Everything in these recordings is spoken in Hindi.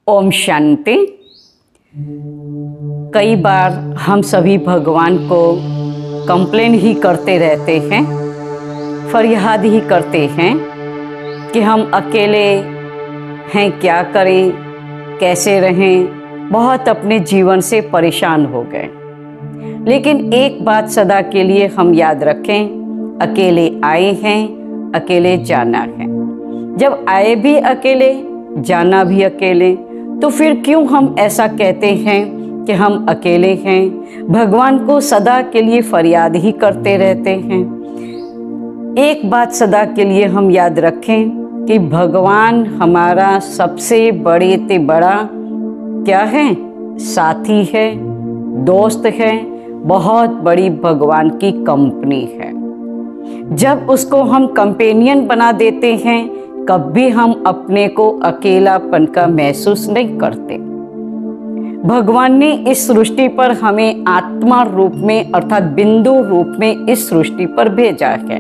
ओम शांति। कई बार हम सभी भगवान को कंप्लेन ही करते रहते हैं, फरियाद ही करते हैं कि हम अकेले हैं, क्या करें, कैसे रहें। बहुत अपने जीवन से परेशान हो गए। लेकिन एक बात सदा के लिए हम याद रखें, अकेले आए हैं, अकेले जाना है। जब आए भी अकेले, जाना भी अकेले, तो फिर क्यों हम ऐसा कहते हैं कि हम अकेले हैं? भगवान को सदा के लिए फरियाद ही करते रहते हैं। एक बात सदा के लिए हम याद रखें कि भगवान हमारा सबसे बड़े से बड़ा क्या है? साथी है, दोस्त है, बहुत बड़ी भगवान की कंपनी है। जब उसको हम कंपेनियन बना देते हैं, कभी हम अपने को अकेलापन का महसूस नहीं करते। भगवान ने इस सृष्टि पर हमें आत्मा रूप में अर्थात बिंदु रूप में इस सृष्टि पर भेजा है।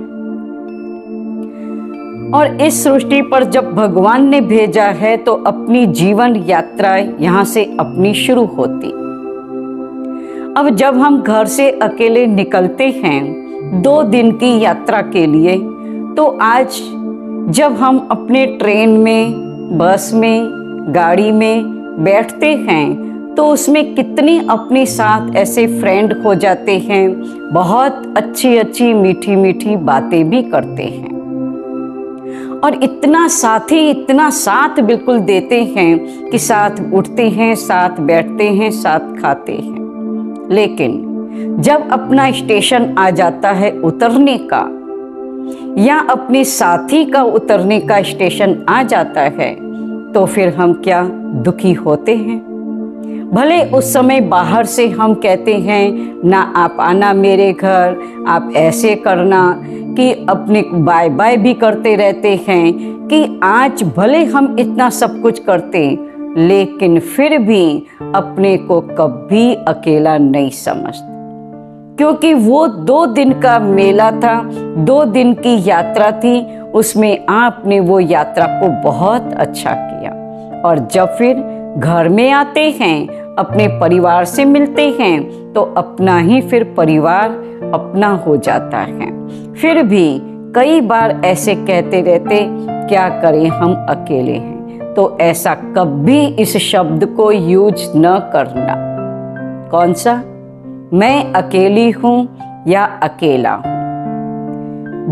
और इस सृष्टि पर जब भगवान ने भेजा है तो अपनी जीवन यात्रा यहाँ से अपनी शुरू होती। अब जब हम घर से अकेले निकलते हैं 2 दिन की यात्रा के लिए, तो आज जब हम अपने ट्रेन में, बस में, गाड़ी में बैठते हैं तो उसमें कितनी अपने साथ ऐसे फ्रेंड हो जाते हैं, बहुत अच्छी अच्छी मीठी मीठी बातें भी करते हैं और इतना साथ बिल्कुल देते हैं कि साथ उठते हैं, साथ बैठते हैं, साथ खाते हैं। लेकिन जब अपना स्टेशन आ जाता है उतरने का, या अपने साथी का उतरने का स्टेशन आ जाता है, तो फिर हम क्या दुखी होते हैं। भले उस समय बाहर से हम कहते हैं ना आप आना मेरे घर, आप ऐसे करना, कि अपने बाय बाय भी करते रहते हैं कि आज भले हम इतना सब कुछ करते, लेकिन फिर भी अपने को कभी अकेला नहीं समझते। क्योंकि वो 2 दिन का मेला था, 2 दिन की यात्रा थी, उसमें आपने वो यात्रा को बहुत अच्छा किया। और जब फिर घर में आते हैं, अपने परिवार से मिलते हैं, तो अपना ही फिर परिवार अपना हो जाता है। फिर भी कई बार ऐसे कहते रहते, क्या करें हम अकेले हैं। तो ऐसा कभी इस शब्द को यूज न करना। कौन सा? मैं अकेली हूँ या अकेला हूँ।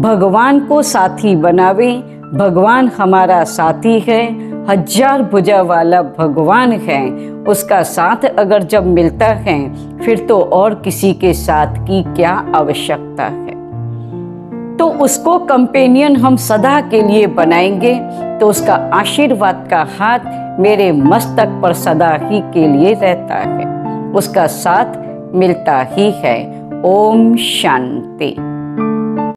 भगवान को साथी बनावे। भगवान हमारा साथी है, 1000 भुजा वाला भगवान है। उसका साथ अगर जब मिलता है, फिर तो और किसी के साथ की क्या आवश्यकता है। तो उसको कंपेनियन हम सदा के लिए बनाएंगे, तो उसका आशीर्वाद का हाथ मेरे मस्तक पर सदा ही के लिए रहता है, उसका साथ मिलता ही है। ओम शांति।